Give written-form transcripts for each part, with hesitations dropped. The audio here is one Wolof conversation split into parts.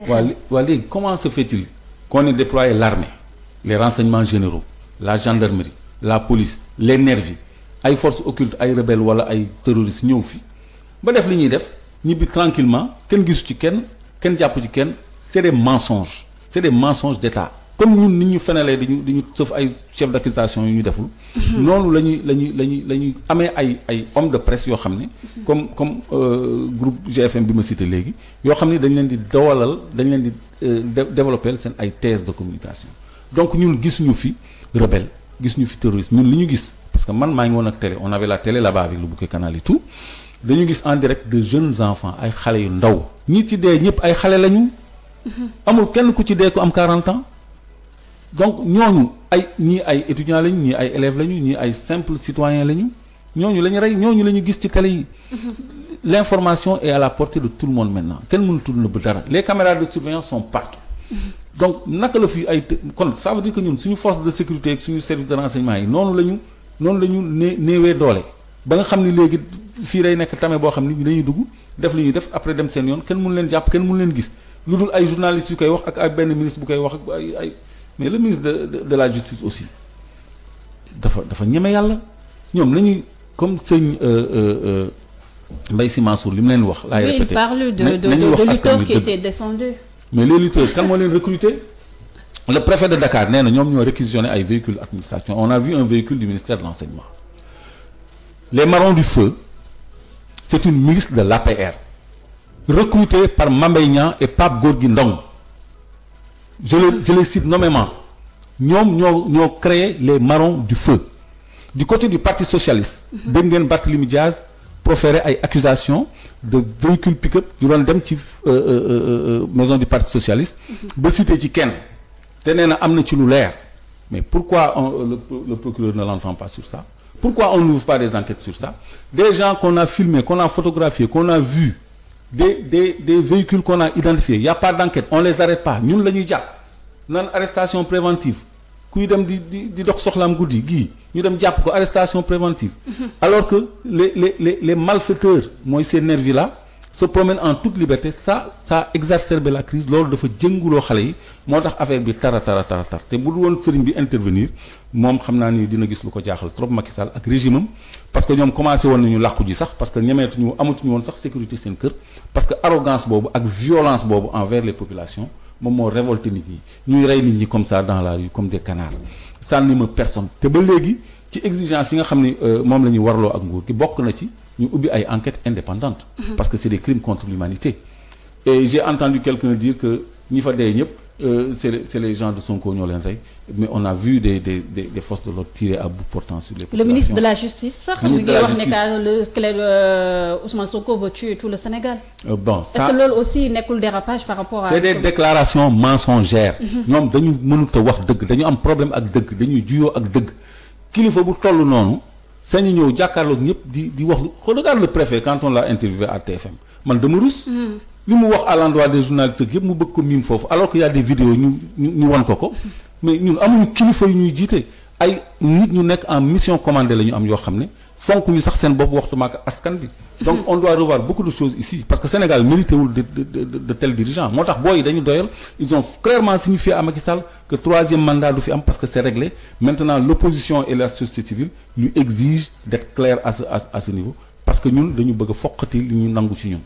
waa léegi comment se fait-il qu'on ait déployé l'armée les renseignements généraux la gendarmerie la police les nervis ay forces occultes ay rebelles wala ay terroristes ñëw fi ba def li ñuy def ñibbi tranquillement kenn gisu ci kenn jàpp ci kenn c'est des mensonges d'État comme ñun nit ñu fenalee di ñu sëf ay chef d'accusation yu ñu deful noonu la ñuy amee ay hommes de presse yoo xam ne comme groupe GFM bi ma cité léegi yoo xam ne dañ leen di développer seen ay thèse de communication donc ñun gisuñu fi rebelle gisuñu fi terroriste ñun li ñu gis parce que man maa ngi woon ak télé on avait la télé là-bas avec le bouquet canal et tout dañu gis en direct de jeunes enfants ay xale yu ndaw ñi ci dee ñëpp ay xale lañu amul kenn ku ci dee ku am 40 ans donc ñooñu ñii ay étudiants lañu ñii ay élèves lañu ñii ay simples citoyens lañu ñooñu la ñu rey ñooñu la ñu gis ci télé yi. L'information est à la portée de tout le monde maintenant kenn mënatul nëbb dara les caméras de surveillance sont partout. Donc naka la fi kon ça veut dire que ñun suñu force de sécurité ak suñu service de renseignement yi noonu la ñu néewee doole ba nga xam ni léegi fii day nekk tame boo xam ni dañuy dugg def li ñuy def après dem seen yoon kenn mënu leen jàpp kenn mënu leen gis lu dul ay journalistes yu koy wax ak ay benn ministre bu koy wax ak ay mais le ministre de la justice aussi dafa ñeme yàlla ñoom nañuy comme sëñ Mbaye Sy Mansour li mu leen wax. laay répété il parle de lutteurs qui étaient descendus. mais les lutteurs kan moo leen recruter le préfet de Dakar nee na ñoom ñoo réquisitionné ay véhicules administration on a vu un véhicule du ministère de l'enseignement les marrons du feu c'est une milice de l'APR recrutée par Mame Mbaye Niang et Pape Gorgui Ndong je les cite nommément ñoom ñoo créé les marrons du feu du côté du parti socialiste dégg ngeen Barthélémy Diaz proférer ay accusations de véhicules pick-up yu doon dem ci maison du parti socialiste ba cité ci kenn te nee na am na ci lu leer mais pourquoi le procureur ne l'entend pas sur ça pourquoi on n'ouvre pas des enquêtes sur ça des gens qu'on a filmés qu'on a photographiés qu'on a vus des véhicules qu'on a identifiés y a pas d'enquête on les arrête pas ñun la ñuy jàpp naan arrestation préventive kuy dem di dox soxlaam guddi gii ñu dem jàpp ko arrestation préventive alors que les malfaiteurs mooy ces nervis là se promènent en toute liberté ça exacerbe la crise loolu dafa jënguloo xale yi moo tax affaire bi tara te bu woon sëriñ bi intervenir moom xam naa ni dina gis lu ko jaaxal trop Macky Sall ak régime am parce que ñoom commencé woon nañu làqu ji sax parce que amatuñu woon sax sécurité seen kër parce que arrogance boobu ak violence boobu envers les populations moom moo révolté nit ñi ñuy rey nit ñi comme ça dans la rue comme des canards ça n'anime personne te ba léegi ci exigence yi nga xam ni moom la ñuy warloo ak nguur gi bokk na ci ñu ubbi ay enquêtes indépendantes parce que c'est des crimes contre l'humanité et j'ai entendu quelqu'un dire que ñi fa dee ñëpp c'est les gens de Sonko ñoo leen rey mais on a vu des forces de l'ordre tirer à bout portant sur les populations. Le ministre de la justice sax mi ngi wax ne que Ousmane Sonko veut tuer tout le Sénégal. Bon ça est-ce que loolu aussi nekkul dérapage par rapport à. c'est des déclarations mensongères. ñoom dañu mënut a wax dëgg dañu am problème ak dëgg dañuy juyoo ak dëgg kilifa bu toll noonu sañu ñëw jàkkaarloog ñëpp di wax regarde le préfet quand on l'a interviewé à TFM man dama rus. li mu wax à l'endroit des journalistes yëpp mu bëgg ko miin foofu alors qu'il y a des vidéos ñu wan ko mais ñun amuñu kilifa yu ñuy jiite ay nit ñu nekk en mission commandée la ñu am yoo xam ne fonk ñu sax seen bopp waxtu maak askan bi donc on doit revoir beaucoup de choses ici parce que Sénégal mérité wul de tels dirigeants moo tax booy dañu doyal ils ont clairement signifié à Macky Sall que troisième mandat du fi am parce que c'est réglé maintenant l'opposition et la société civile lui exigent d'être clair à ce niveau parce que ñun dañu bëgg a foqati li ñu nangu ci ñun.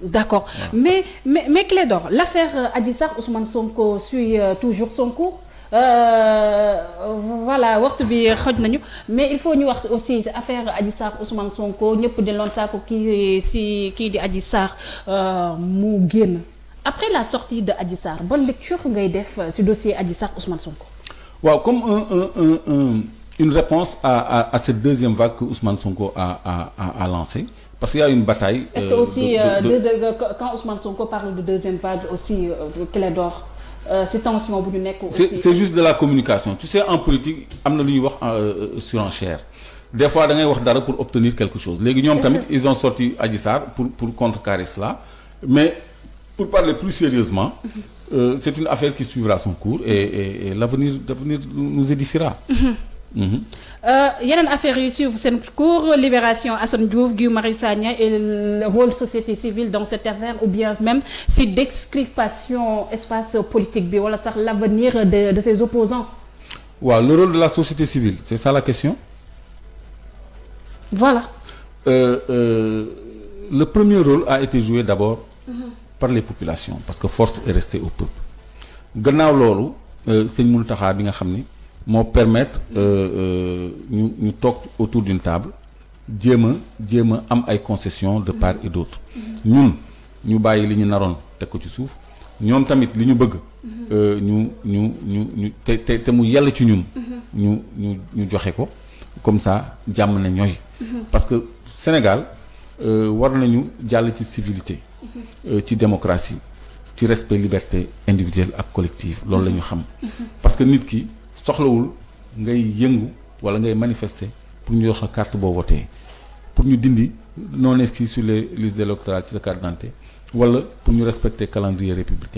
D'accord. Ouais. Mais Clédor, l'affaire Adji Sarr Ousmane Sonko suit toujours son cours. Voilà waxtu bi xoj nañu mais il faut ñu wax aussi affaire Adji Sarr Ousmane Sonko ñëpp di lontaa ko kii di Adji Sarr mu génn après la sortie de Adji Sarr bonne lecture ngay def ci dossier Adji Sarr Ousmane Sonko. waaw comme une réponse à cette deuxième vague que Ousmane Sonko a lancée. Parce qu'il y a une bataille. Est-ce que aussi quand Ousmane Sonko parle de deuxième vague aussi Clédor c'est tension bu ñu nekk aussi. C'est juste de la communication tu sais en politique am na lu ñuy wax surenchère des fois da ngay wax dara pour obtenir quelque chose léegi ñoom tamit ils ont sorti Adji Sarr pour contrecarrer cela mais pour parler plus sérieusement c'est une affaire qui suivra son cours et l'avenir nous édifiera. yeneen affaires yu suivre seen cours Libération Assane Diouf Guy Marius Sagna et le rôle société civile dans cette affaire ou bien même si d'exculpation espace politique bi wala sax l'avenir de ses opposants. waaw le rôle de la société civile c'est ça la question. voilà. Le premier rôle a été joué d'abord par les populations parce que force est restée au peuple gannaaw loolu sëñ Mountakha bi nga xam ni moo permettre ñu toog autour d'une table jéem a am ay concessions de part et d'autre ñun ñu bàyyi li ñu naroon teg ko ci suuf ñoom tamit li ñu bëgg ñu te mu yàlla ci ñun ñu joxe ko comme ça jàmm na ñooy parce que Sénégal war nañu jàll ci civilité ci démocratie ci respect liberté individuelle ak collective loolu la ñu xam parce que nit ki soxlawul ngay yëngu wala ngay manifester pour ñu jox la carte boo votee pour ñu dindi non inscrit sur les listes électorales ci sa carte d'identité wala pour ñu respecter calendrier républicain